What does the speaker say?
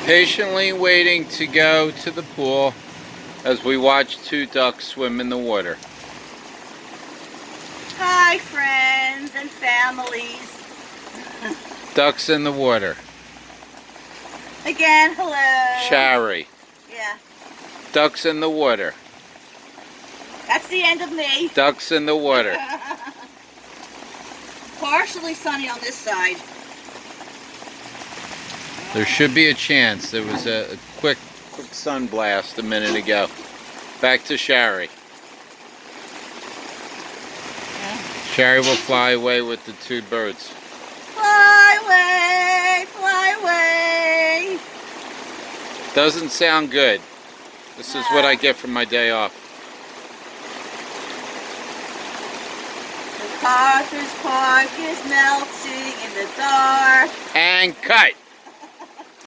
Patiently waiting to go to the pool as we watch two ducks swim in the water. Hi, friends and families. Ducks in the water. Again, hello. Shari. Yeah. Ducks in the water. That's the end of me. Ducks in the water. Partially sunny on this side. There should be a chance. There was a quick sun blast a minute ago. Back to Shari. Shari will fly away with the two birds. Fly away, fly away. Doesn't sound good. This is what I get from my day off. MacArthur's Park is melting in the dark. And cut!